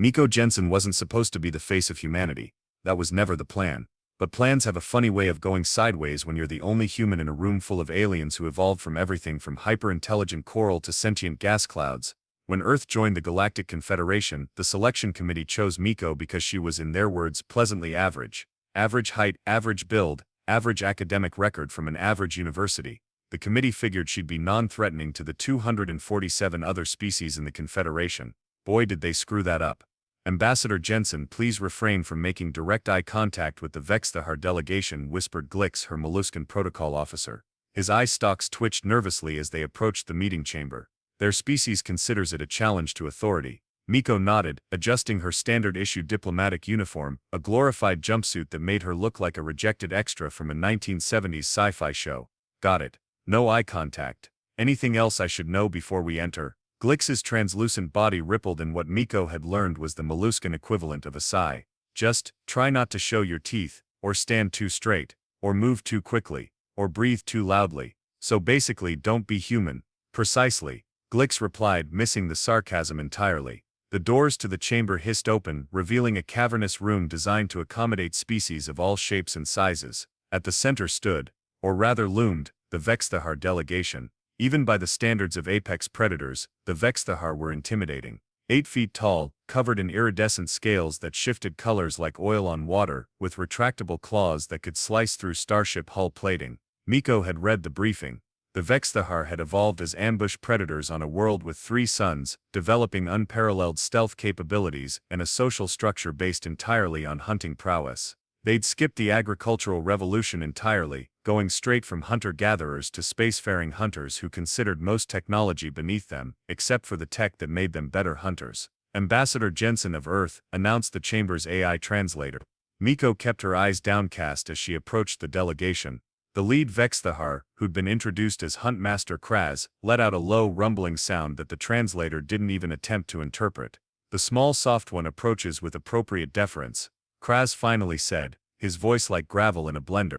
Miko Jensen wasn't supposed to be the face of humanity. That was never the plan. But plans have a funny way of going sideways when you're the only human in a room full of aliens who evolved from everything from hyper-intelligent coral to sentient gas clouds. When Earth joined the Galactic Confederation, the selection committee chose Miko because she was, in their words, pleasantly average. Average height, average build, average academic record from an average university. The committee figured she'd be non-threatening to the 247 other species in the Confederation. Boy, did they screw that up. Ambassador Jensen, please refrain from making direct eye contact with the Vexthahar delegation, whispered Glix, her molluscan protocol officer. His eye stalks twitched nervously as they approached the meeting chamber. Their species considers it a challenge to authority. Miko nodded, adjusting her standard-issue diplomatic uniform, a glorified jumpsuit that made her look like a rejected extra from a 1970s sci-fi show. Got it. No eye contact. Anything else I should know before we enter? Glix's translucent body rippled in what Miko had learned was the molluscan equivalent of a sigh. Just, try not to show your teeth, or stand too straight, or move too quickly, or breathe too loudly. So basically don't be human. Precisely. Glix replied, missing the sarcasm entirely. The doors to the chamber hissed open, revealing a cavernous room designed to accommodate species of all shapes and sizes. At the center stood, or rather loomed, the Vexthahar delegation. Even by the standards of apex predators, the Vexthahar were intimidating. 8 feet tall, covered in iridescent scales that shifted colors like oil on water, with retractable claws that could slice through starship hull plating. Miko had read the briefing. The Vexthahar had evolved as ambush predators on a world with 3 suns, developing unparalleled stealth capabilities and a social structure based entirely on hunting prowess. They'd skipped the agricultural revolution entirely, going straight from hunter-gatherers to spacefaring hunters who considered most technology beneath them, except for the tech that made them better hunters. Ambassador Jensen of Earth announced the chamber's AI translator. Miko kept her eyes downcast as she approached the delegation. The lead Vexthahar, who'd been introduced as Huntmaster Kraz, let out a low rumbling sound that the translator didn't even attempt to interpret. The small soft one approaches with appropriate deference. Kraz finally said, his voice like gravel in a blender.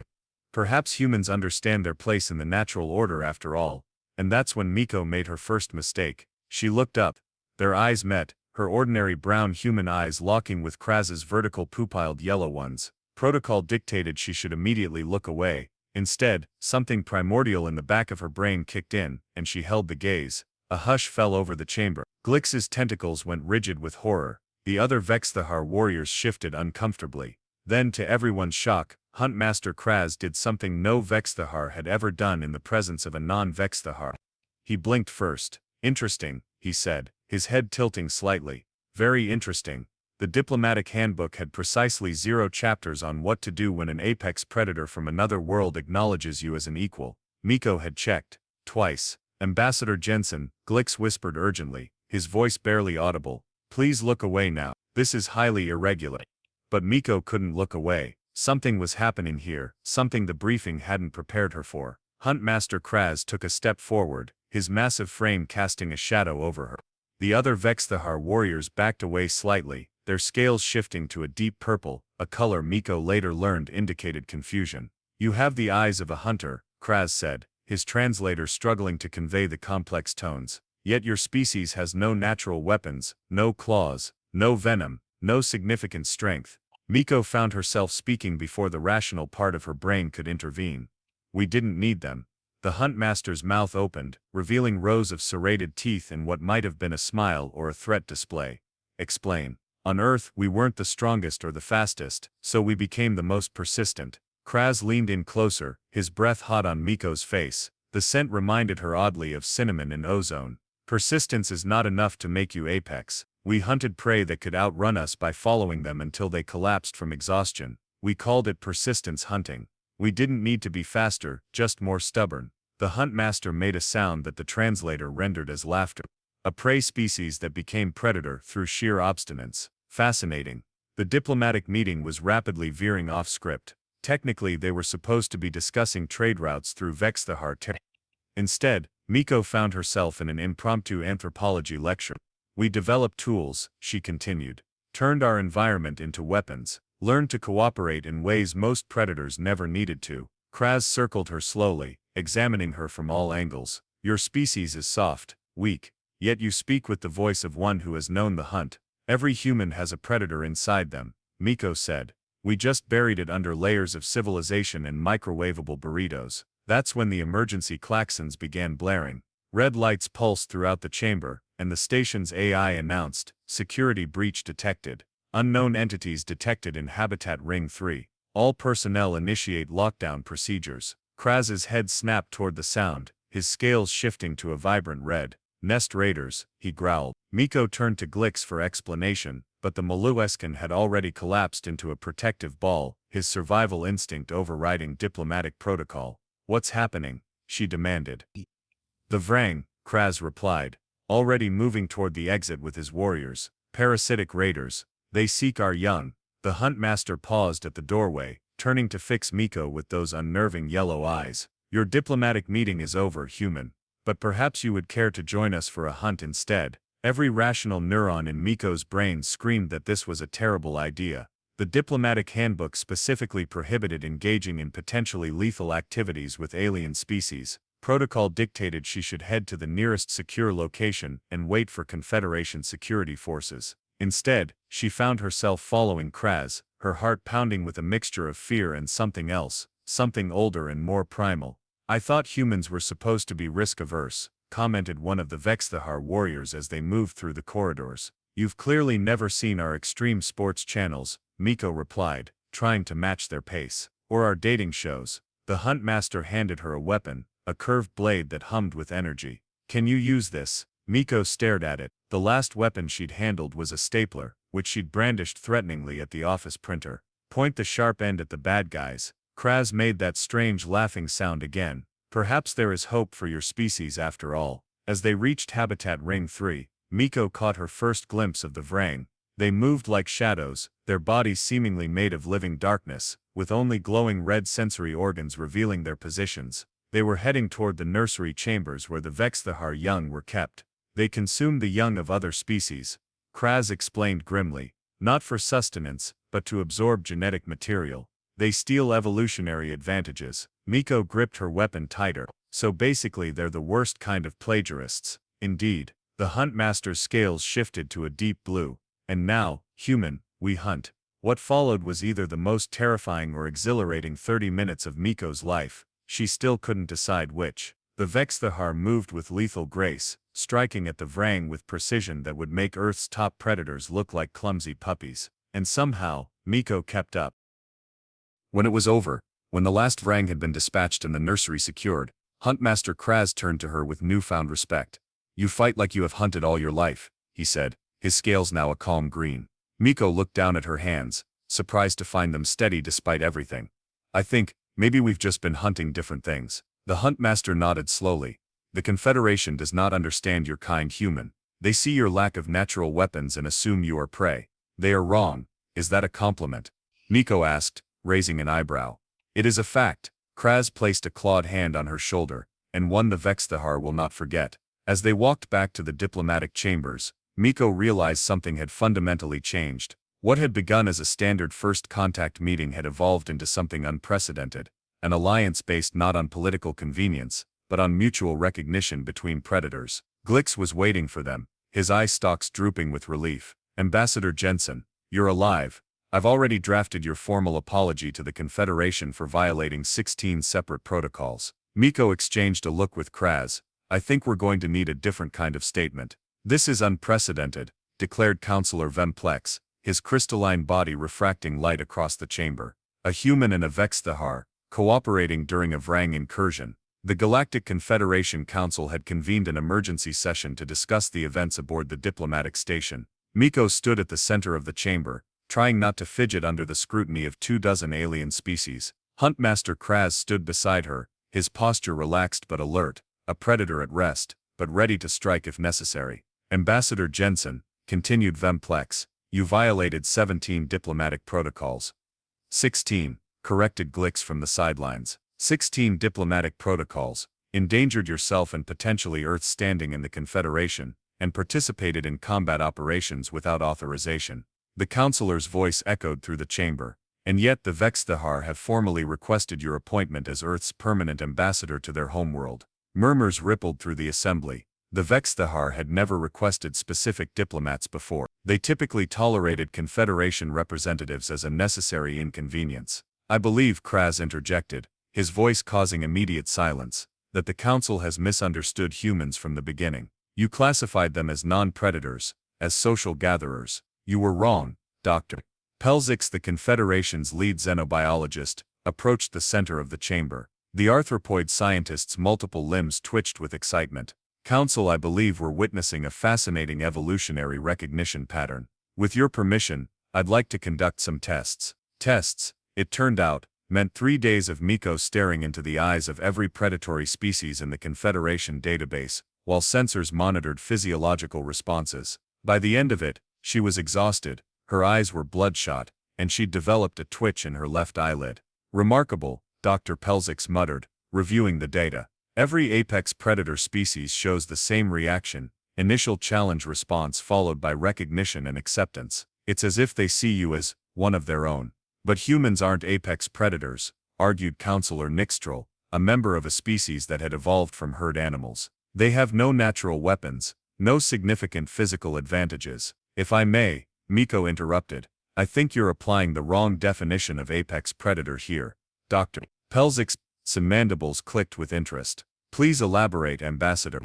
Perhaps humans understand their place in the natural order after all. And that's when Miko made her first mistake. She looked up. Their eyes met, her ordinary brown human eyes locking with Kraz's vertical pupilled yellow ones. Protocol dictated she should immediately look away. Instead, something primordial in the back of her brain kicked in, and she held the gaze. A hush fell over the chamber. Glix's tentacles went rigid with horror. The other Vexthahar warriors shifted uncomfortably. Then, to everyone's shock, Huntmaster Kraz did something no Vexthahar had ever done in the presence of a non-Vexthahar. He blinked first. Interesting, he said, his head tilting slightly. Very interesting. The diplomatic handbook had precisely 0 chapters on what to do when an apex predator from another world acknowledges you as an equal. Miko had checked. Twice. Ambassador Jensen, Glix whispered urgently, his voice barely audible. Please look away now. This is highly irregular. But Miko couldn't look away. Something was happening here, something the briefing hadn't prepared her for. Huntmaster Kraz took a step forward, his massive frame casting a shadow over her. The other Vexthahar warriors backed away slightly, their scales shifting to a deep purple, a color Miko later learned indicated confusion. You have the eyes of a hunter, Kraz said, his translator struggling to convey the complex tones. Yet your species has no natural weapons, no claws, no venom, no significant strength. Miko found herself speaking before the rational part of her brain could intervene. We didn't need them. The Huntmaster's mouth opened, revealing rows of serrated teeth and what might have been a smile or a threat display. Explain. On Earth, we weren't the strongest or the fastest, so we became the most persistent. Kraz leaned in closer, his breath hot on Miko's face. The scent reminded her oddly of cinnamon and ozone. Persistence is not enough to make you apex. We hunted prey that could outrun us by following them until they collapsed from exhaustion. We called it persistence hunting. We didn't need to be faster, just more stubborn. The Huntmaster made a sound that the translator rendered as laughter. A prey species that became predator through sheer obstinance. Fascinating. The diplomatic meeting was rapidly veering off script. Technically they were supposed to be discussing trade routes through Vexthahar territory. Instead, Miko found herself in an impromptu anthropology lecture. We developed tools, she continued. Turned our environment into weapons. Learned to cooperate in ways most predators never needed to. Kraz circled her slowly, examining her from all angles. Your species is soft, weak, yet you speak with the voice of one who has known the hunt. Every human has a predator inside them, Miko said. We just buried it under layers of civilization and microwavable burritos. That's when the emergency klaxons began blaring. Red lights pulsed throughout the chamber, and the station's AI announced, "Security breach detected. Unknown entities detected in Habitat Ring 3. All personnel initiate lockdown procedures." Kraz's head snapped toward the sound, his scales shifting to a vibrant red. "Nest raiders," he growled. Miko turned to Glix for explanation, but the Maluescan had already collapsed into a protective ball, his survival instinct overriding diplomatic protocol. "What's happening?" she demanded. "The Vrang," Kraz replied, already moving toward the exit with his warriors. "Parasitic raiders. They seek our young." The Huntmaster paused at the doorway, turning to fix Miko with those unnerving yellow eyes. "Your diplomatic meeting is over, human. But perhaps you would care to join us for a hunt instead." Every rational neuron in Miko's brain screamed that this was a terrible idea. The diplomatic handbook specifically prohibited engaging in potentially lethal activities with alien species. Protocol dictated she should head to the nearest secure location and wait for Confederation security forces. Instead, she found herself following Kraz, her heart pounding with a mixture of fear and something else, something older and more primal. "I thought humans were supposed to be risk-averse," commented one of the Vexthahar warriors as they moved through the corridors. "You've clearly never seen our extreme sports channels," Miko replied, trying to match their pace. "Or our dating shows." The Huntmaster handed her a weapon, a curved blade that hummed with energy. "Can you use this?" Miko stared at it. The last weapon she'd handled was a stapler, which she'd brandished threateningly at the office printer. "Point the sharp end at the bad guys." Kraz made that strange laughing sound again. "Perhaps there is hope for your species after all." As they reached Habitat Ring 3, Miko caught her first glimpse of the Vrang. They moved like shadows, their bodies seemingly made of living darkness, with only glowing red sensory organs revealing their positions. They were heading toward the nursery chambers where the Vexthahar young were kept. "They consume the young of other species," Kraz explained grimly. "Not for sustenance, but to absorb genetic material. They steal evolutionary advantages." Miko gripped her weapon tighter. "So basically they're the worst kind of plagiarists." "Indeed." The Huntmaster's scales shifted to a deep blue. "And now, human, we hunt." What followed was either the most terrifying or exhilarating 30 minutes of Miko's life. She still couldn't decide which. The Vexthahar moved with lethal grace, striking at the Vrang with precision that would make Earth's top predators look like clumsy puppies. And somehow, Miko kept up. When it was over, when the last Vrang had been dispatched and the nursery secured, Huntmaster Kraz turned to her with newfound respect. "You fight like you have hunted all your life," he said, his scales now a calm green. Miko looked down at her hands, surprised to find them steady despite everything. "I think, maybe we've just been hunting different things." The Huntmaster nodded slowly. "The Confederation does not understand your kind, human. They see your lack of natural weapons and assume you are prey." "They are wrong. Is that a compliment?" Miko asked, raising an eyebrow. "It is a fact." Kraz placed a clawed hand on her shoulder, and one the Vexthahar will not forget. As they walked back to the diplomatic chambers, Miko realized something had fundamentally changed. What had begun as a standard first contact meeting had evolved into something unprecedented. An alliance based not on political convenience, but on mutual recognition between predators. Glix was waiting for them, his eye stalks drooping with relief. "Ambassador Jensen, you're alive. I've already drafted your formal apology to the Confederation for violating 16 separate protocols." Miko exchanged a look with Kraz. "I think we're going to need a different kind of statement." "This is unprecedented," declared Councillor Vemplex, his crystalline body refracting light across the chamber. "A human and a Vexthahar, cooperating during a Vrang incursion." The Galactic Confederation Council had convened an emergency session to discuss the events aboard the diplomatic station. Miko stood at the center of the chamber, trying not to fidget under the scrutiny of 24 alien species. Huntmaster Kraz stood beside her, his posture relaxed but alert, a predator at rest, but ready to strike if necessary. "Ambassador Jensen," continued Vemplex, "you violated 17 diplomatic protocols." 16, corrected Glix from the sidelines. 16 diplomatic protocols, endangered yourself and potentially Earth's standing in the Confederation, and participated in combat operations without authorization. The councillor's voice echoed through the chamber. "And yet the Vexthahar have formally requested your appointment as Earth's permanent ambassador to their homeworld." Murmurs rippled through the assembly. The Vexthahar had never requested specific diplomats before. They typically tolerated Confederation representatives as a necessary inconvenience. I believe, Kraz interjected, his voice causing immediate silence, that the Council has misunderstood humans from the beginning. You classified them as non-predators, as social gatherers. You were wrong, Dr. Pelzix, the Confederation's lead xenobiologist, approached the center of the chamber. The arthropoid scientist's multiple limbs twitched with excitement. Council, I believe we're witnessing a fascinating evolutionary recognition pattern. With your permission, I'd like to conduct some tests. Tests, it turned out, meant 3 days of Miko staring into the eyes of every predatory species in the Confederation database, while sensors monitored physiological responses. By the end of it, she was exhausted, her eyes were bloodshot, and she'd developed a twitch in her left eyelid. Remarkable, Dr. Pelzix muttered, reviewing the data. Every apex predator species shows the same reaction, initial challenge response followed by recognition and acceptance. It's as if they see you as one of their own. But humans aren't apex predators, argued Counselor Nixtrel, a member of a species that had evolved from herd animals. They have no natural weapons, no significant physical advantages. If I may, Miko interrupted, I think you're applying the wrong definition of apex predator here. Dr. Pelzix's mandibles clicked with interest. Please elaborate, Ambassador.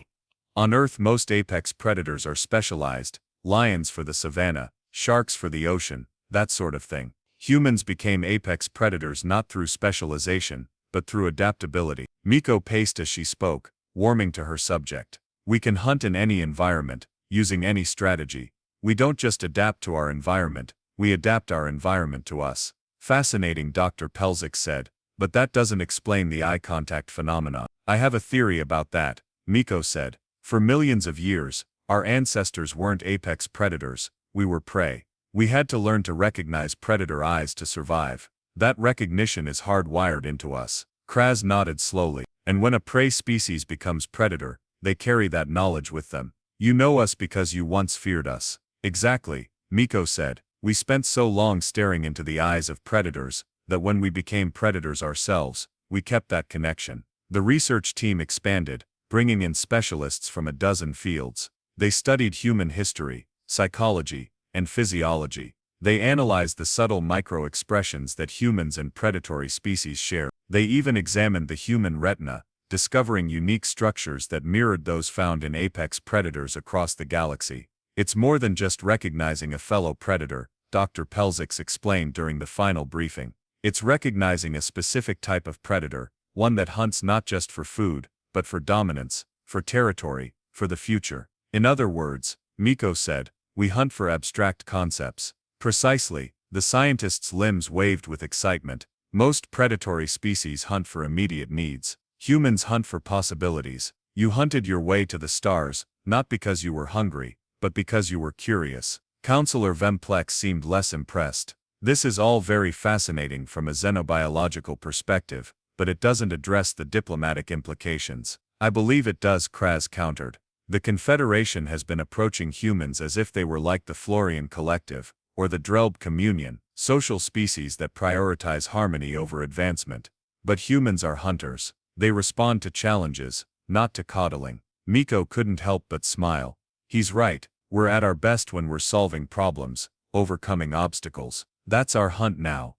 On Earth, most apex predators are specialized, lions for the savanna, sharks for the ocean, that sort of thing. Humans became apex predators not through specialization, but through adaptability. Miko paced as she spoke, warming to her subject. We can hunt in any environment, using any strategy. We don't just adapt to our environment, we adapt our environment to us. Fascinating, Dr. Pelzix said, but that doesn't explain the eye contact phenomena. I have a theory about that, Miko said. For millions of years, our ancestors weren't apex predators, we were prey. We had to learn to recognize predator eyes to survive. That recognition is hardwired into us. Kraz nodded slowly. And when a prey species becomes predator, they carry that knowledge with them. You know us because you once feared us. Exactly, Miko said. We spent so long staring into the eyes of predators, that when we became predators ourselves, we kept that connection. The research team expanded, bringing in specialists from a dozen fields. They studied human history, psychology, and physiology. They analyzed the subtle micro-expressions that humans and predatory species share. They even examined the human retina, discovering unique structures that mirrored those found in apex predators across the galaxy. It's more than just recognizing a fellow predator, Dr. Pelzix explained during the final briefing. It's recognizing a specific type of predator, one that hunts not just for food, but for dominance, for territory, for the future. In other words, Miko said, we hunt for abstract concepts. Precisely, the scientist's limbs waved with excitement. Most predatory species hunt for immediate needs. Humans hunt for possibilities. You hunted your way to the stars, not because you were hungry, but because you were curious. Counselor Vemplex seemed less impressed. This is all very fascinating from a xenobiological perspective, but it doesn't address the diplomatic implications. I believe it does, Kraz countered. The Confederation has been approaching humans as if they were like the Florian Collective, or the Drelb Communion, social species that prioritize harmony over advancement. But humans are hunters. They respond to challenges, not to coddling. Miko couldn't help but smile. He's right, we're at our best when we're solving problems, overcoming obstacles. That's our hunt now.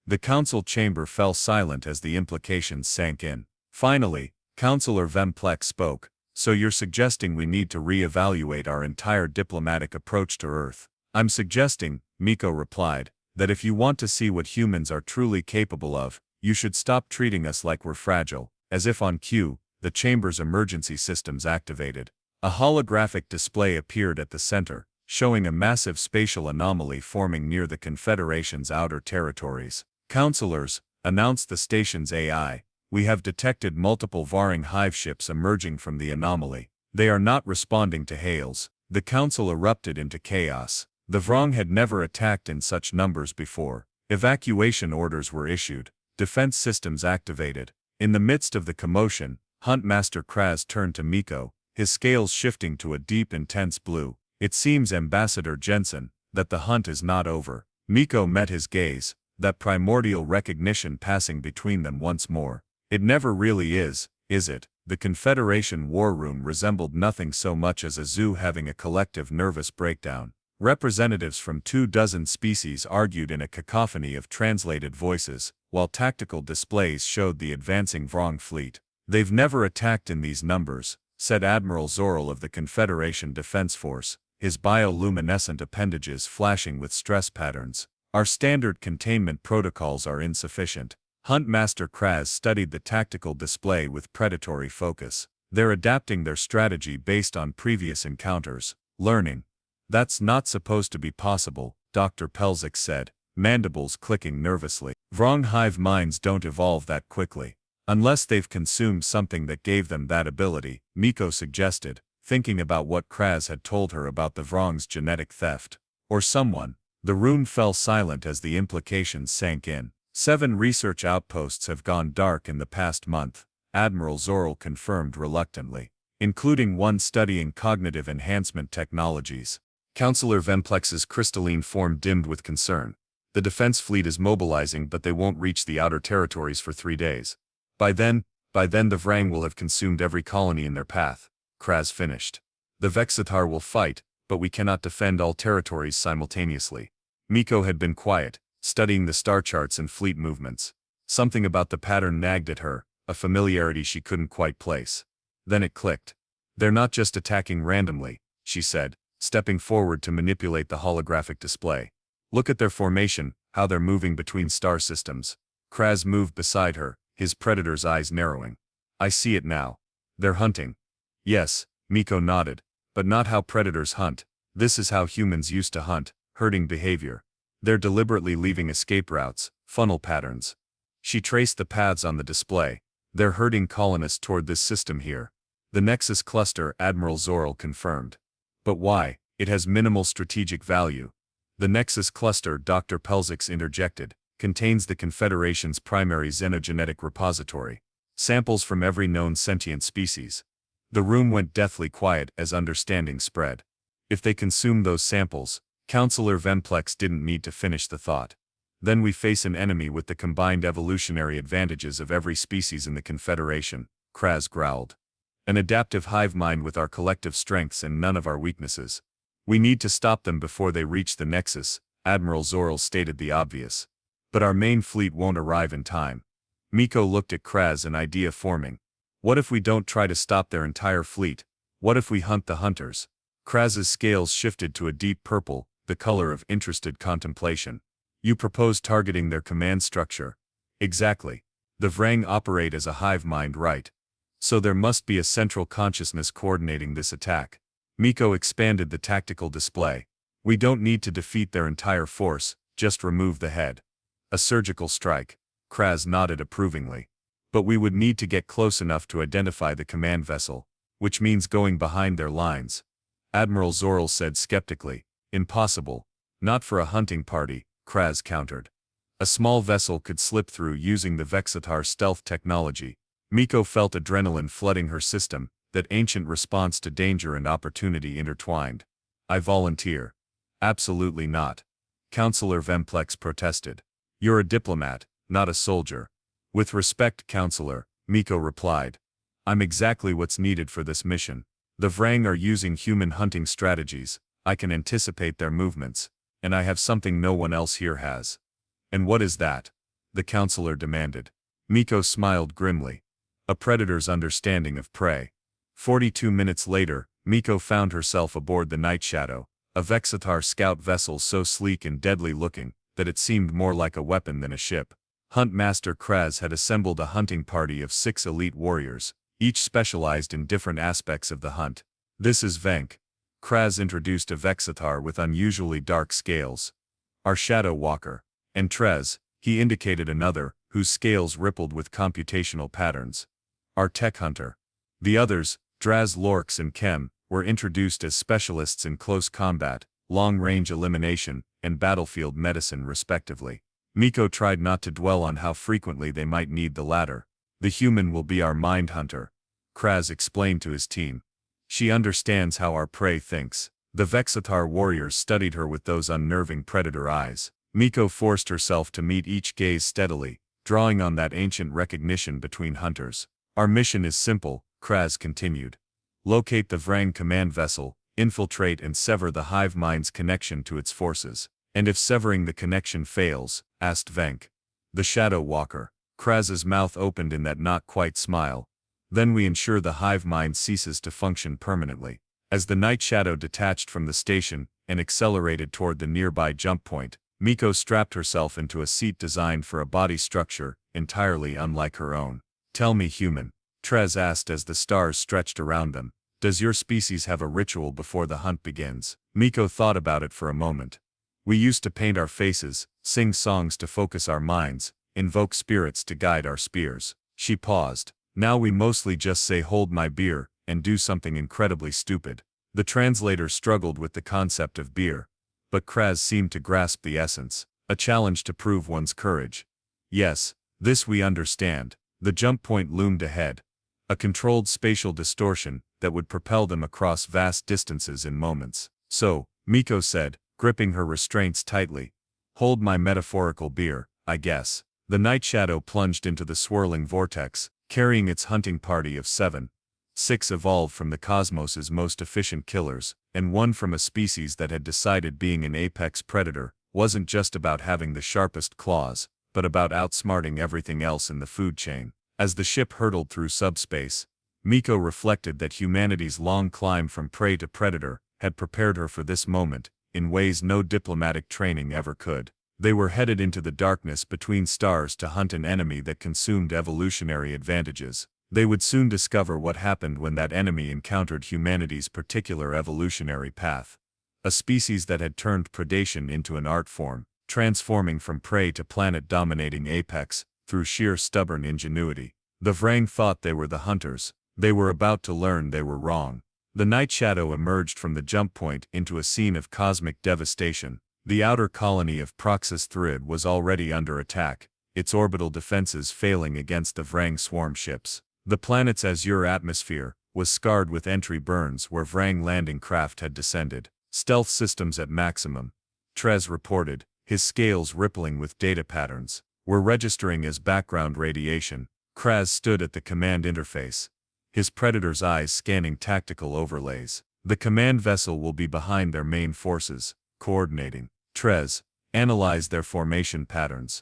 The council chamber fell silent as the implications sank in. Finally, Counselor Vemplex spoke. So you're suggesting we need to re-evaluate our entire diplomatic approach to Earth? I'm suggesting, Miko replied, that if you want to see what humans are truly capable of, you should stop treating us like we're fragile. As if on cue, the chamber's emergency systems activated. A holographic display appeared at the center, showing a massive spatial anomaly forming near the Confederation's outer territories. Counselors, announced the station's AI, we have detected multiple Varing hive ships emerging from the anomaly. They are not responding to hails. The council erupted into chaos. The Vrong had never attacked in such numbers before. Evacuation orders were issued. Defense systems activated. In the midst of the commotion, Huntmaster Kraz turned to Miko, his scales shifting to a deep, intense blue. It seems, Ambassador Jensen, that the hunt is not over. Miko met his gaze, that primordial recognition passing between them once more. It never really is, is it? The Confederation war room resembled nothing so much as a zoo having a collective nervous breakdown. Representatives from 24 species argued in a cacophony of translated voices, while tactical displays showed the advancing Vrong fleet. "They've never attacked in these numbers," said Admiral Zorel of the Confederation Defense Force, his bioluminescent appendages flashing with stress patterns. "Our standard containment protocols are insufficient." Huntmaster Kraz studied the tactical display with predatory focus. "They're adapting their strategy based on previous encounters, learning." "That's not supposed to be possible," Dr. Pelzik said, mandibles clicking nervously. "Vrong hive minds don't evolve that quickly. Unless they've consumed something that gave them that ability," Miko suggested, thinking about what Kraz had told her about the Vrong's genetic theft. "Or someone." The room fell silent as the implications sank in. 7 research outposts have gone dark in the past month, Admiral Zorel confirmed reluctantly, including one studying cognitive enhancement technologies. Counselor Vemplex's crystalline form dimmed with concern. "The defense fleet is mobilizing, but they won't reach the outer territories for 3 days. By then the Vrang will have consumed every colony in their path," Kraz finished. "The Vexatar will fight, but we cannot defend all territories simultaneously." Miko had been quiet, studying the star charts and fleet movements. Something about the pattern nagged at her, a familiarity she couldn't quite place. Then it clicked. "They're not just attacking randomly," she said, stepping forward to manipulate the holographic display. "Look at their formation, how they're moving between star systems." Kraz moved beside her, his predator's eyes narrowing. "I see it now. They're hunting." "Yes," Miko nodded, "but not how predators hunt. This is how humans used to hunt, herding behavior. They're deliberately leaving escape routes, funnel patterns." She traced the paths on the display. "They're herding colonists toward this system here." "The Nexus cluster," Admiral Zorel confirmed. "But why? It has minimal strategic value." "The Nexus cluster," Dr. Pelzik interjected, "contains the Confederation's primary xenogenetic repository. Samples from every known sentient species." The room went deathly quiet as understanding spread. "If they consume those samples," Counselor Vemplex didn't need to finish the thought. "Then we face an enemy with the combined evolutionary advantages of every species in the Confederation," Kraz growled. "An adaptive hive mind with our collective strengths and none of our weaknesses. We need to stop them before they reach the Nexus," Admiral Zorel stated the obvious. "But our main fleet won't arrive in time." Miko looked at Kraz, an idea forming. "What if we don't try to stop their entire fleet? What if we hunt the hunters?" Kraz's scales shifted to a deep purple, the color of interested contemplation. "You propose targeting their command structure?" "Exactly. The Vrang operate as a hive mind, right? So there must be a central consciousness coordinating this attack." Miko expanded the tactical display. "We don't need to defeat their entire force, just remove the head." "A surgical strike," Kraz nodded approvingly. "But we would need to get close enough to identify the command vessel, which means going behind their lines." Admiral Zorel said skeptically. "Impossible. Not for a hunting party," Kraz countered. "A small vessel could slip through using the Vexatar stealth technology." Miko felt adrenaline flooding her system, that ancient response to danger and opportunity intertwined. "I volunteer." "Absolutely not," Counselor Vemplex protested. "You're a diplomat, not a soldier." "With respect, Counselor," Miko replied. "I'm exactly what's needed for this mission. The Vrang are using human hunting strategies. I can anticipate their movements, and I have something no one else here has." "And what is that?" the counselor demanded. Miko smiled grimly. "A predator's understanding of prey." 42 minutes later, Miko found herself aboard the Night Shadow, a Vexatar scout vessel so sleek and deadly looking that it seemed more like a weapon than a ship. Huntmaster Kraz had assembled a hunting party of 6 elite warriors, each specialized in different aspects of the hunt. "This is Venk." Kraz introduced a Vexatar with unusually dark scales. "Our Shadow Walker." "And Trez," he indicated another, whose scales rippled with computational patterns. "Our Tech Hunter." The others, Draz Lorx and Kem, were introduced as specialists in close combat, long-range elimination, and battlefield medicine respectively. Miko tried not to dwell on how frequently they might need the latter. "The human will be our mind hunter," Kraz explained to his team. "She understands how our prey thinks." The Vexatar warriors studied her with those unnerving predator eyes. Miko forced herself to meet each gaze steadily, drawing on that ancient recognition between hunters. Our mission is simple, Kraz continued. Locate the Vrang command vessel, infiltrate and sever the hive mind's connection to its forces. And if severing the connection fails, asked Venk. The Shadow Walker. Kraz's mouth opened in that not-quite smile. Then we ensure the hive mind ceases to function permanently. As the night shadow detached from the station and accelerated toward the nearby jump point, Miko strapped herself into a seat designed for a body structure entirely unlike her own. Tell me, human, Trez asked as the stars stretched around them. Does your species have a ritual before the hunt begins? Miko thought about it for a moment. We used to paint our faces, sing songs to focus our minds, invoke spirits to guide our spears. She paused. Now we mostly just say hold my beer, and do something incredibly stupid. The translator struggled with the concept of beer. But Kraz seemed to grasp the essence. A challenge to prove one's courage. Yes, this we understand. The jump point loomed ahead. A controlled spatial distortion that would propel them across vast distances in moments. So, Miko said, gripping her restraints tightly. Hold my metaphorical beer, I guess. The night shadow plunged into the swirling vortex, carrying its hunting party of 7. 6 evolved from the cosmos's most efficient killers, and 1 from a species that had decided being an apex predator wasn't just about having the sharpest claws, but about outsmarting everything else in the food chain. As the ship hurtled through subspace, Miko reflected that humanity's long climb from prey to predator had prepared her for this moment, in ways no diplomatic training ever could. They were headed into the darkness between stars to hunt an enemy that consumed evolutionary advantages. They would soon discover what happened when that enemy encountered humanity's particular evolutionary path. A species that had turned predation into an art form, transforming from prey to planet-dominating apex, through sheer stubborn ingenuity. The Vrang thought they were the hunters. They were about to learn they were wrong. The night shadow emerged from the jump point into a scene of cosmic devastation. The outer colony of Proxus Thrid was already under attack, its orbital defenses failing against the Vrang swarm ships. The planet's azure atmosphere was scarred with entry burns where Vrang landing craft had descended. Stealth systems at maximum, Trez reported, his scales rippling with data patterns. Were registering as background radiation. Kraz stood at the command interface, his predator's eyes scanning tactical overlays. The command vessel will be behind their main forces, coordinating. Trez, analyze their formation patterns.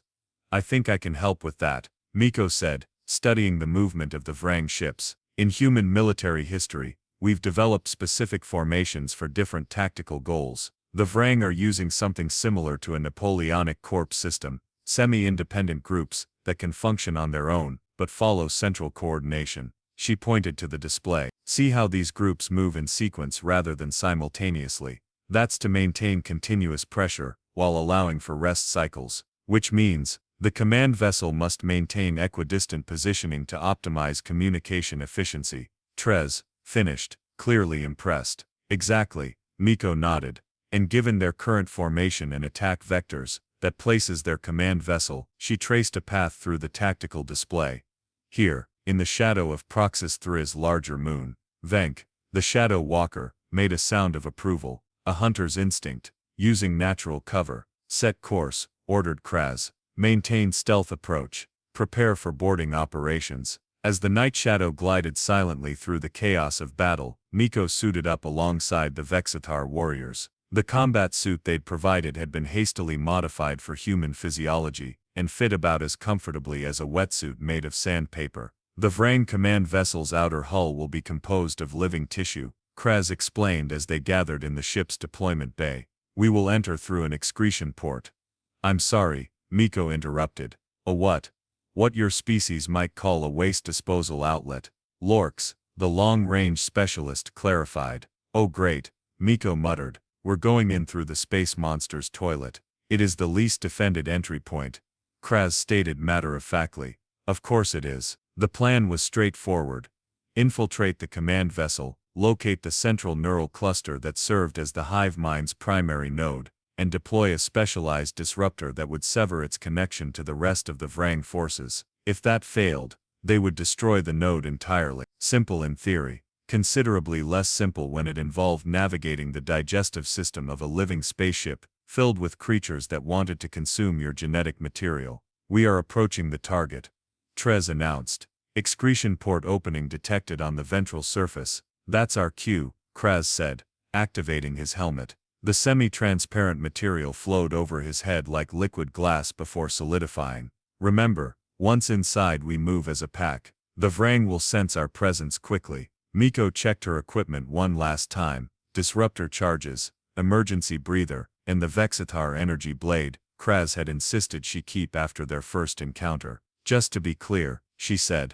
I think I can help with that, Miko said, studying the movement of the Vrang ships. In human military history, we've developed specific formations for different tactical goals. The Vrang are using something similar to a Napoleonic Corps system, semi-independent groups that can function on their own, but follow central coordination. She pointed to the display. See how these groups move in sequence rather than simultaneously. That's to maintain continuous pressure, while allowing for rest cycles. Which means, the command vessel must maintain equidistant positioning to optimize communication efficiency. Trez finished, clearly impressed. Exactly, Miko nodded. And given their current formation and attack vectors, that places their command vessel, she traced a path through the tactical display. Here, in the shadow of Proxus Thrid's larger moon, Venk, the Shadow Walker, made a sound of approval. A hunter's instinct. Using natural cover. Set course, ordered Kraz. Maintain stealth approach. Prepare for boarding operations. As the night shadow glided silently through the chaos of battle, Miko suited up alongside the Vexithar warriors. The combat suit they'd provided had been hastily modified for human physiology, and fit about as comfortably as a wetsuit made of sandpaper. The Vrang command vessel's outer hull will be composed of living tissue, Kraz explained as they gathered in the ship's deployment bay. We will enter through an excretion port. I'm sorry, Miko interrupted. A what? What your species might call a waste disposal outlet. Lorx, the long-range specialist, clarified. Oh great, Miko muttered. We're going in through the space monster's toilet. It is the least defended entry point, Kraz stated matter-of-factly. Of course it is. The plan was straightforward. Infiltrate the command vessel, locate the central neural cluster that served as the hive mind's primary node, and deploy a specialized disruptor that would sever its connection to the rest of the Vrang forces. If that failed, they would destroy the node entirely. Simple in theory. Considerably less simple when it involved navigating the digestive system of a living spaceship, filled with creatures that wanted to consume your genetic material. We are approaching the target, Trez announced. Excretion port opening detected on the ventral surface. That's our cue, Kraz said, activating his helmet. The semi-transparent material flowed over his head like liquid glass before solidifying. Remember, once inside we move as a pack. The Vrang will sense our presence quickly. Miko checked her equipment one last time. Disruptor charges, emergency breather, and the Vexithar energy blade. Kraz had insisted she keep after their first encounter. Just to be clear, she said,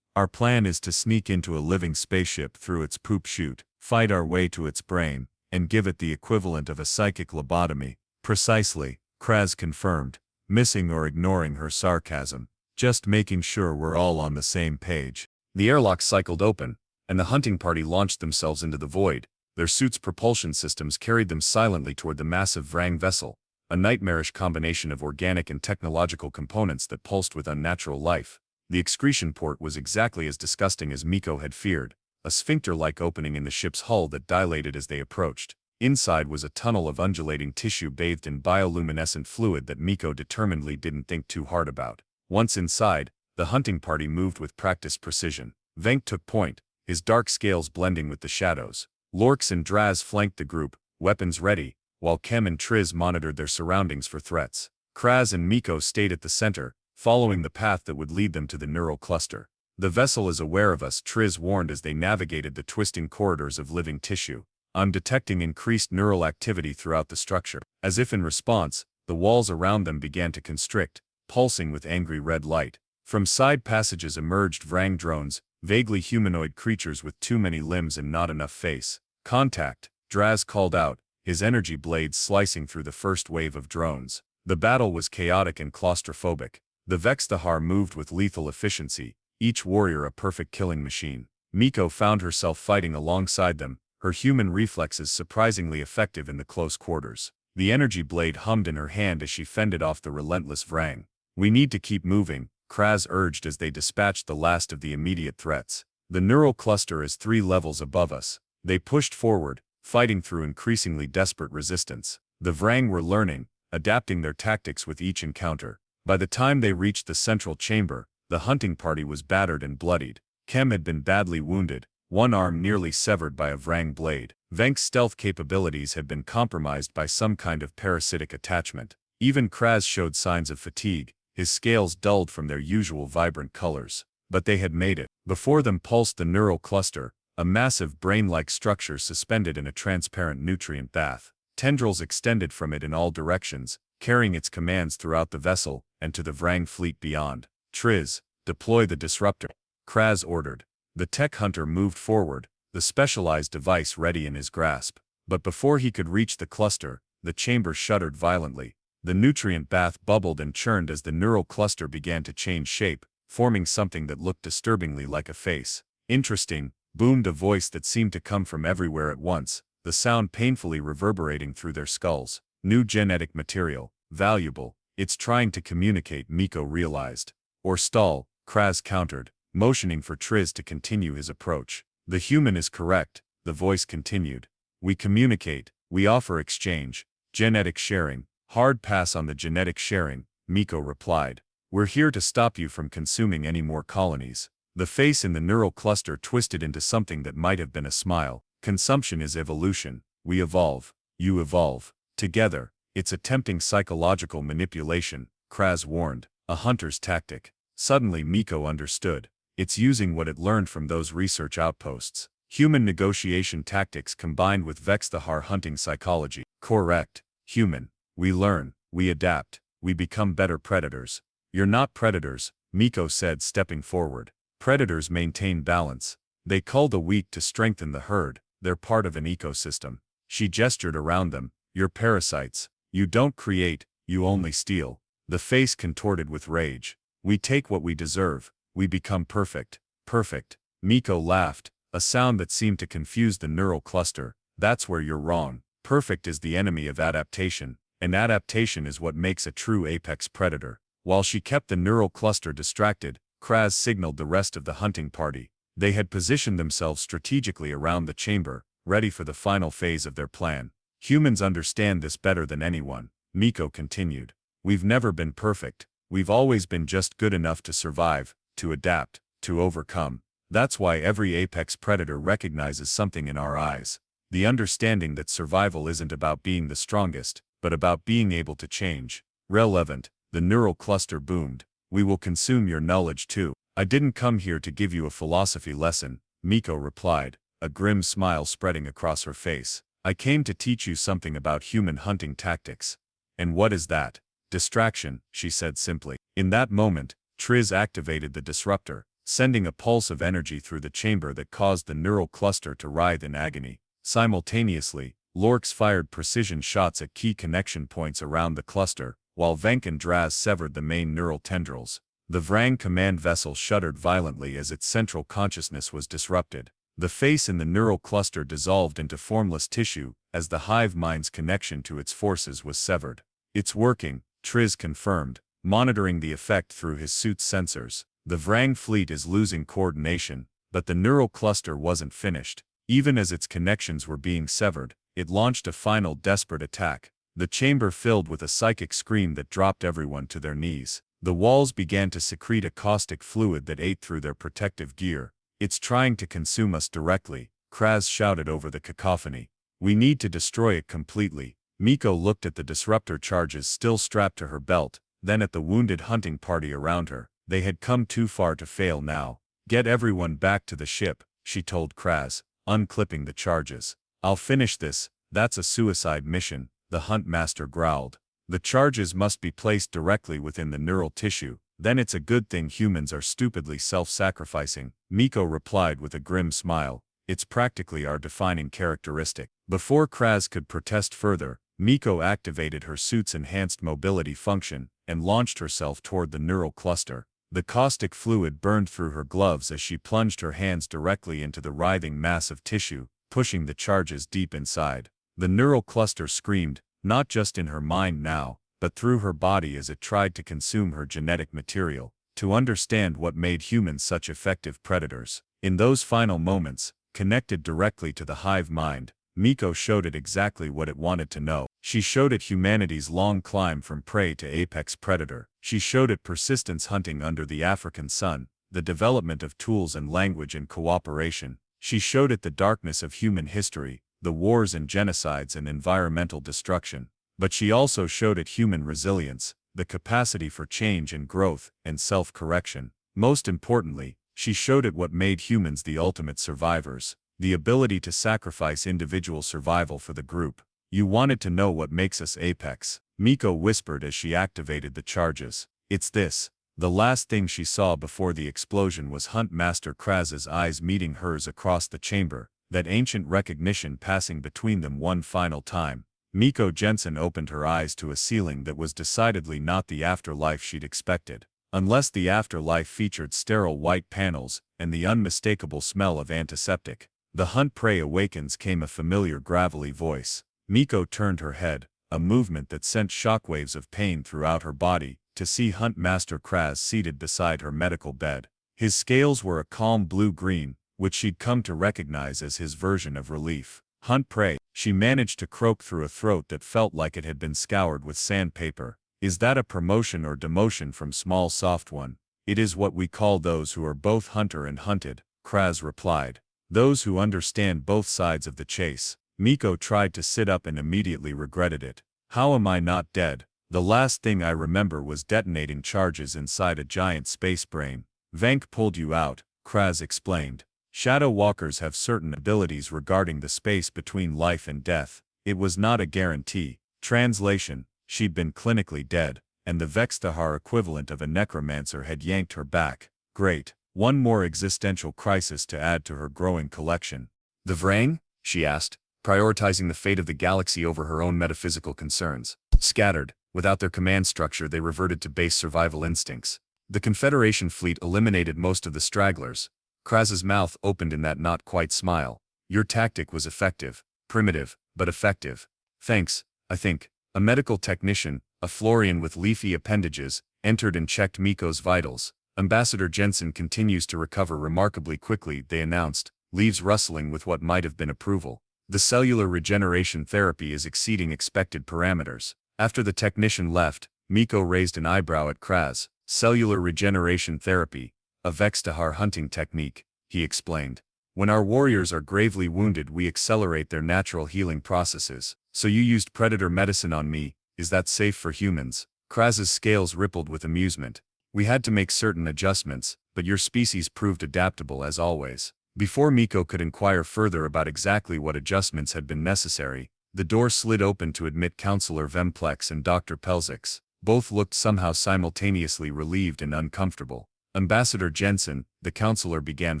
our plan is to sneak into a living spaceship through its poop chute, fight our way to its brain, and give it the equivalent of a psychic lobotomy. Precisely, Kraz confirmed, missing or ignoring her sarcasm. Just making sure we're all on the same page. The airlock cycled open, and the hunting party launched themselves into the void. Their suits' propulsion systems carried them silently toward the massive Vrang vessel, a nightmarish combination of organic and technological components that pulsed with unnatural life. The excretion port was exactly as disgusting as Miko had feared, a sphincter-like opening in the ship's hull that dilated as they approached. Inside was a tunnel of undulating tissue bathed in bioluminescent fluid that Miko determinedly didn't think too hard about. Once inside, the hunting party moved with practiced precision. Venk took point, his dark scales blending with the shadows. Lorx and Draz flanked the group, weapons ready, while Kem and Triz monitored their surroundings for threats. Kraz and Miko stayed at the center, following the path that would lead them to the neural cluster. The vessel is aware of us, Triz warned as they navigated the twisting corridors of living tissue. I'm detecting increased neural activity throughout the structure. As if in response, the walls around them began to constrict, pulsing with angry red light. From side passages emerged Vrang drones, vaguely humanoid creatures with too many limbs and not enough face. Contact, Draz called out, his energy blades slicing through the first wave of drones. The battle was chaotic and claustrophobic. The Vexthahar moved with lethal efficiency, each warrior a perfect killing machine. Miko found herself fighting alongside them, her human reflexes surprisingly effective in the close quarters. The energy blade hummed in her hand as she fended off the relentless Vrang. We need to keep moving, Kraz urged as they dispatched the last of the immediate threats. The neural cluster is 3 levels above us. They pushed forward, fighting through increasingly desperate resistance. The Vrang were learning, adapting their tactics with each encounter. By the time they reached the central chamber, the hunting party was battered and bloodied. Kem had been badly wounded, one arm nearly severed by a Vrang blade. Venk's stealth capabilities had been compromised by some kind of parasitic attachment. Even Kraz showed signs of fatigue, his scales dulled from their usual vibrant colors. But they had made it. Before them pulsed the neural cluster, a massive brain-like structure suspended in a transparent nutrient bath. Tendrils extended from it in all directions, carrying its commands throughout the vessel and to the Vrang fleet beyond. Triz, deploy the disruptor, Kraz ordered. The tech hunter moved forward, the specialized device ready in his grasp. But before he could reach the cluster, the chamber shuddered violently. The nutrient bath bubbled and churned as the neural cluster began to change shape, forming something that looked disturbingly like a face. Interesting, boomed a voice that seemed to come from everywhere at once, the sound painfully reverberating through their skulls. New genetic material, valuable, it's trying to communicate, Miko realized. Or stall, Kraz countered, motioning for Triz to continue his approach. The human is correct, the voice continued. We communicate, we offer exchange, genetic sharing. Hard pass on the genetic sharing, Miko replied. We're here to stop you from consuming any more colonies. The face in the neural cluster twisted into something that might have been a smile. Consumption is evolution. We evolve. You evolve. Together. It's a tempting psychological manipulation, Kraz warned, a hunter's tactic. Suddenly Miko understood. It's using what it learned from those research outposts. Human negotiation tactics combined with Vexthahar hunting psychology. Correct. Human. We learn, we adapt, we become better predators. You're not predators, Miko said, stepping forward. Predators maintain balance. They cull the weak to strengthen the herd. They're part of an ecosystem. She gestured around them. You're parasites. You don't create, you only steal. The face contorted with rage. We take what we deserve. We become perfect. Perfect. Miko laughed, a sound that seemed to confuse the neural cluster. That's where you're wrong. Perfect is the enemy of adaptation. And adaptation is what makes a true apex predator. While she kept the neural cluster distracted, Kraz signaled the rest of the hunting party. They had positioned themselves strategically around the chamber, ready for the final phase of their plan. Humans understand this better than anyone, Miko continued. We've never been perfect. We've always been just good enough to survive, to adapt, to overcome. That's why every apex predator recognizes something in our eyes. The understanding that survival isn't about being the strongest, but about being able to change. Relevant, the neural cluster boomed. We will consume your knowledge too. I didn't come here to give you a philosophy lesson, Miko replied, a grim smile spreading across her face. I came to teach you something about human hunting tactics. And what is that? Distraction, she said simply. In that moment, Triz activated the disruptor, sending a pulse of energy through the chamber that caused the neural cluster to writhe in agony. Simultaneously, Lorx fired precision shots at key connection points around the cluster, while Venk and Draz severed the main neural tendrils. The Vrang command vessel shuddered violently as its central consciousness was disrupted. The face in the neural cluster dissolved into formless tissue as the hive mind's connection to its forces was severed. It's working, Triz confirmed, monitoring the effect through his suit's sensors. The Vrang fleet is losing coordination, but the neural cluster wasn't finished. Even as its connections were being severed, it launched a final desperate attack. The chamber filled with a psychic scream that dropped everyone to their knees. The walls began to secrete a caustic fluid that ate through their protective gear. It's trying to consume us directly, Kraz shouted over the cacophony. We need to destroy it completely. Miko looked at the disruptor charges still strapped to her belt, then at the wounded hunting party around her. They had come too far to fail now. Get everyone back to the ship, she told Kraz, unclipping the charges. I'll finish this, that's a suicide mission, the hunt master growled. The charges must be placed directly within the neural tissue, then it's a good thing humans are stupidly self-sacrificing, Miko replied with a grim smile. It's practically our defining characteristic. Before Kraz could protest further, Miko activated her suit's enhanced mobility function and launched herself toward the neural cluster. The caustic fluid burned through her gloves as she plunged her hands directly into the writhing mass of tissue, pushing the charges deep inside. The neural cluster screamed, not just in her mind now, but through her body as it tried to consume her genetic material, to understand what made humans such effective predators. In those final moments, connected directly to the hive mind, Miko showed it exactly what it wanted to know. She showed it humanity's long climb from prey to apex predator. She showed it persistence hunting under the African sun, the development of tools and language and cooperation. She showed it the darkness of human history, the wars and genocides and environmental destruction. But she also showed it human resilience, the capacity for change and growth and self-correction. Most importantly, she showed it what made humans the ultimate survivors, the ability to sacrifice individual survival for the group. You wanted to know what makes us apex, Miko whispered as she activated the charges. It's this. The last thing she saw before the explosion was Hunt Master Kraz's eyes meeting hers across the chamber, that ancient recognition passing between them one final time. Miko Jensen opened her eyes to a ceiling that was decidedly not the afterlife she'd expected. Unless the afterlife featured sterile white panels and the unmistakable smell of antiseptic. The hunt prey awakens came a familiar gravelly voice. Miko turned her head, a movement that sent shockwaves of pain throughout her body, to see Hunt Master Kraz seated beside her medical bed. His scales were a calm blue-green, which she'd come to recognize as his version of relief. Hunt prey, she managed to croak through a throat that felt like it had been scoured with sandpaper. Is that a promotion or demotion from small soft one? It is what we call those who are both hunter and hunted, Kraz replied. Those who understand both sides of the chase. Miko tried to sit up and immediately regretted it. How am I not dead? The last thing I remember was detonating charges inside a giant space brain. Venk pulled you out, Kraz explained. Shadow walkers have certain abilities regarding the space between life and death. It was not a guarantee. Translation, she'd been clinically dead, and the Vextahar equivalent of a necromancer had yanked her back. Great. One more existential crisis to add to her growing collection. The Vrang? She asked, prioritizing the fate of the galaxy over her own metaphysical concerns. Scattered, without their command structure, they reverted to base survival instincts. The Confederation fleet eliminated most of the stragglers. Kraz's mouth opened in that not-quite smile. Your tactic was effective. Primitive, but effective. Thanks, I think. A medical technician, a Florian with leafy appendages, entered and checked Miko's vitals. Ambassador Jensen continues to recover remarkably quickly, they announced, leaves rustling with what might have been approval. The cellular regeneration therapy is exceeding expected parameters. After the technician left, Miko raised an eyebrow at Kraz. Cellular regeneration therapy. A Vextahar hunting technique, he explained. When our warriors are gravely wounded, we accelerate their natural healing processes. So you used predator medicine on me, is that safe for humans? Kraz's scales rippled with amusement. We had to make certain adjustments, but your species proved adaptable as always. Before Miko could inquire further about exactly what adjustments had been necessary, the door slid open to admit Counselor Vemplex and Dr. Pelzix. Both looked somehow simultaneously relieved and uncomfortable. Ambassador Jensen, the counselor began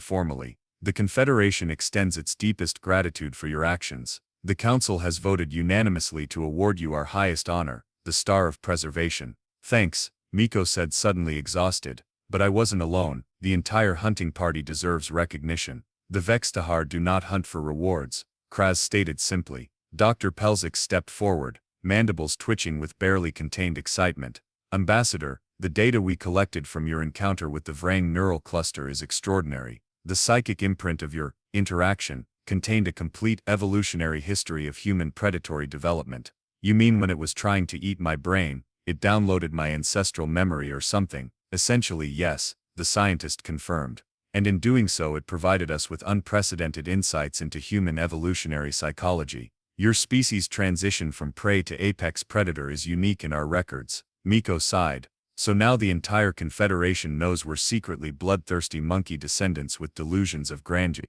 formally. The Confederation extends its deepest gratitude for your actions. The Council has voted unanimously to award you our highest honor, the Star of Preservation. Thanks, Miko said, suddenly exhausted. But I wasn't alone. The entire hunting party deserves recognition. The Vextahar do not hunt for rewards, Kraz stated simply. Dr. Pelzix stepped forward, mandibles twitching with barely contained excitement. Ambassador, the data we collected from your encounter with the Vrang neural cluster is extraordinary. The psychic imprint of your interaction contained a complete evolutionary history of human predatory development. You mean when it was trying to eat my brain, it downloaded my ancestral memory or something? Essentially, yes, the scientist confirmed. And in doing so, it provided us with unprecedented insights into human evolutionary psychology. Your species' transition from prey to apex predator is unique in our records. Miko sighed. So now the entire Confederation knows we're secretly bloodthirsty monkey descendants with delusions of grandeur.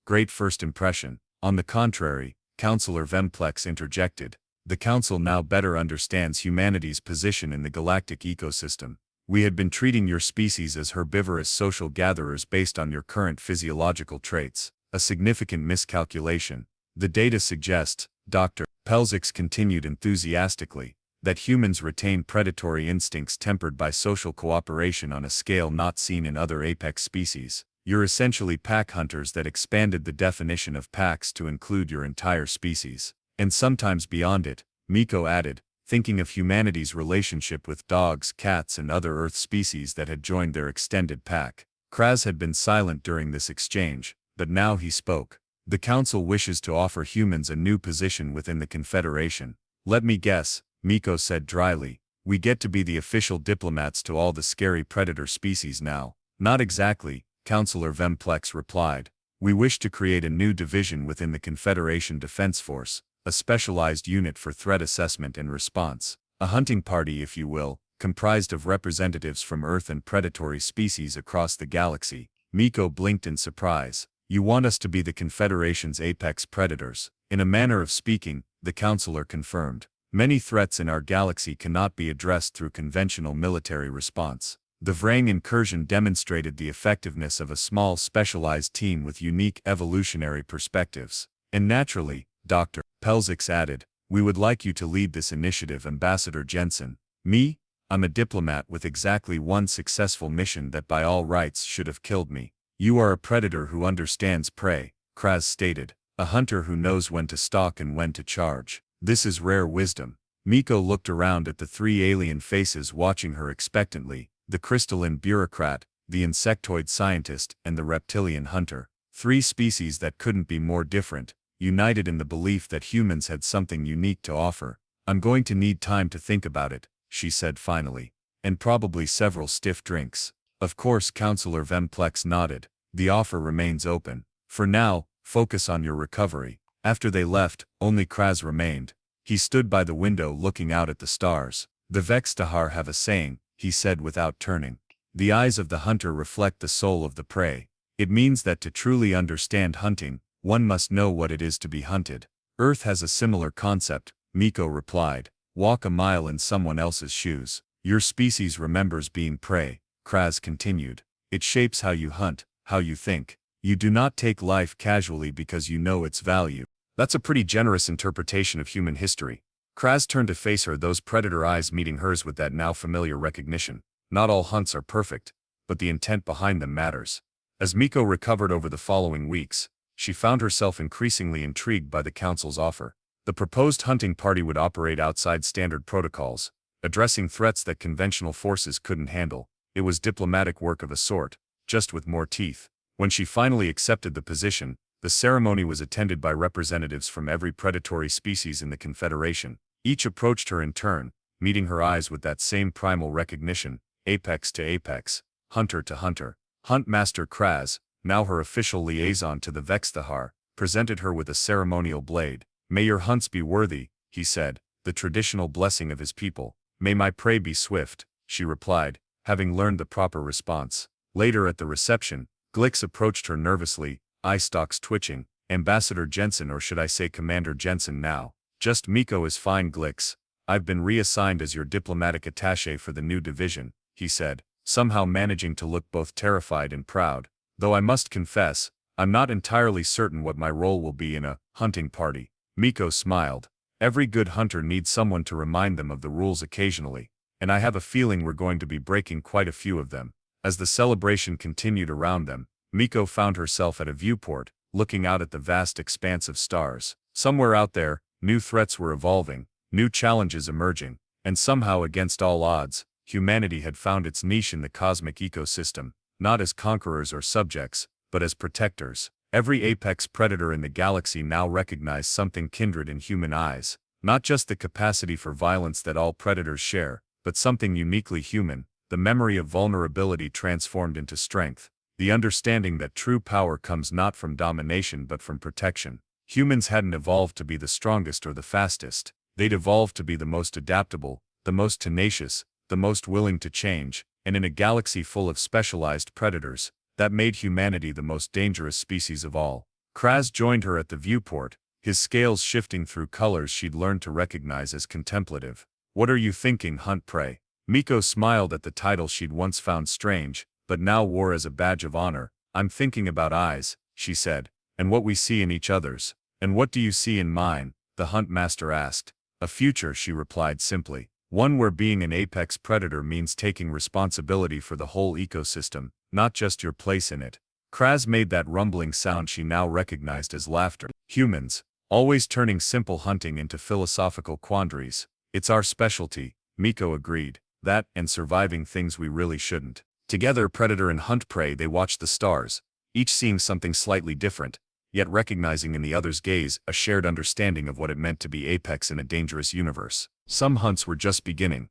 Great first impression. On the contrary, Counselor Vemplex interjected. The Council now better understands humanity's position in the galactic ecosystem. We had been treating your species as herbivorous social gatherers based on your current physiological traits. A significant miscalculation. The data suggests, Dr. Pelzix continued enthusiastically, that humans retain predatory instincts tempered by social cooperation on a scale not seen in other apex species. You're essentially pack hunters that expanded the definition of packs to include your entire species. And sometimes beyond it, Miko added, thinking of humanity's relationship with dogs, cats and other Earth species that had joined their extended pack. Kraz had been silent during this exchange, but now he spoke. The Council wishes to offer humans a new position within the Confederation. Let me guess, Miko said dryly. We get to be the official diplomats to all the scary predator species now. Not exactly, Counselor Vemplex replied. We wish to create a new division within the Confederation Defense Force, a specialized unit for threat assessment and response. A hunting party, if you will, comprised of representatives from Earth and predatory species across the galaxy. Miko blinked in surprise. You want us to be the Confederation's apex predators? In a manner of speaking, the counselor confirmed. Many threats in our galaxy cannot be addressed through conventional military response. The Vrang incursion demonstrated the effectiveness of a small specialized team with unique evolutionary perspectives. And naturally, Dr. Pelzix added, we would like you to lead this initiative, Ambassador Jensen. Me? I'm a diplomat with exactly one successful mission that by all rights should have killed me. You are a predator who understands prey, Kraz stated. A hunter who knows when to stalk and when to charge. This is rare wisdom. Miko looked around at the three alien faces watching her expectantly, the crystalline bureaucrat, the insectoid scientist, and the reptilian hunter. Three species that couldn't be more different, united in the belief that humans had something unique to offer. I'm going to need time to think about it, she said finally. And probably several stiff drinks. Of course, Counselor Vemplex nodded. The offer remains open. For now, focus on your recovery. After they left, only Kraz remained. He stood by the window looking out at the stars. The Vextahar have a saying, he said without turning. The eyes of the hunter reflect the soul of the prey. It means that to truly understand hunting, one must know what it is to be hunted. Earth has a similar concept, Miko replied. Walk a mile in someone else's shoes. Your species remembers being prey, Kraz continued. It shapes how you hunt, how you think. You do not take life casually because you know its value. That's a pretty generous interpretation of human history. Kraz turned to face her, those predator eyes meeting hers with that now familiar recognition. Not all hunts are perfect, but the intent behind them matters. As Miko recovered over the following weeks, she found herself increasingly intrigued by the Council's offer. The proposed hunting party would operate outside standard protocols, addressing threats that conventional forces couldn't handle. It was diplomatic work of a sort, just with more teeth. When she finally accepted the position, the ceremony was attended by representatives from every predatory species in the Confederation. Each approached her in turn, meeting her eyes with that same primal recognition, apex to apex. hunter to hunter. Hunt Master Kraz, now her official liaison to the Vexthahar, presented her with a ceremonial blade. May your hunts be worthy, he said, the traditional blessing of his people. May my prey be swift, she replied, having learned the proper response. Later at the reception, Glix approached her nervously, eye stalks twitching. Ambassador Jensen, or should I say Commander Jensen now? Just Miko is fine, Glix. I've been reassigned as your diplomatic attaché for the new division, he said, somehow managing to look both terrified and proud. Though I must confess, I'm not entirely certain what my role will be in a hunting party. Miko smiled. Every good hunter needs someone to remind them of the rules occasionally, and I have a feeling we're going to be breaking quite a few of them. As the celebration continued around them, Miko found herself at a viewport, looking out at the vast expanse of stars. Somewhere out there, new threats were evolving, new challenges emerging, and somehow against all odds, humanity had found its niche in the cosmic ecosystem, not as conquerors or subjects, but as protectors. Every apex predator in the galaxy now recognized something kindred in human eyes, not just the capacity for violence that all predators share, but something uniquely human, the memory of vulnerability transformed into strength, the understanding that true power comes not from domination but from protection. Humans hadn't evolved to be the strongest or the fastest, they'd evolved to be the most adaptable, the most tenacious, the most willing to change, and in a galaxy full of specialized predators, that made humanity the most dangerous species of all. Kraz joined her at the viewport, his scales shifting through colors she'd learned to recognize as contemplative. What are you thinking, Hunt Prey? Miko smiled at the title she'd once found strange, but now wore as a badge of honor. I'm thinking about eyes, she said, and what we see in each other's. And what do you see in mine? The Hunt Master asked. A future, she replied simply. One where being an apex predator means taking responsibility for the whole ecosystem, not just your place in it. Kraz made that rumbling sound she now recognized as laughter. Humans, always turning simple hunting into philosophical quandaries. It's our specialty, Miko agreed. That, and surviving things we really shouldn't. Together, predator and hunt prey, they watched the stars, each seeing something slightly different, yet recognizing in the other's gaze a shared understanding of what it meant to be apex in a dangerous universe. Some hunts were just beginning.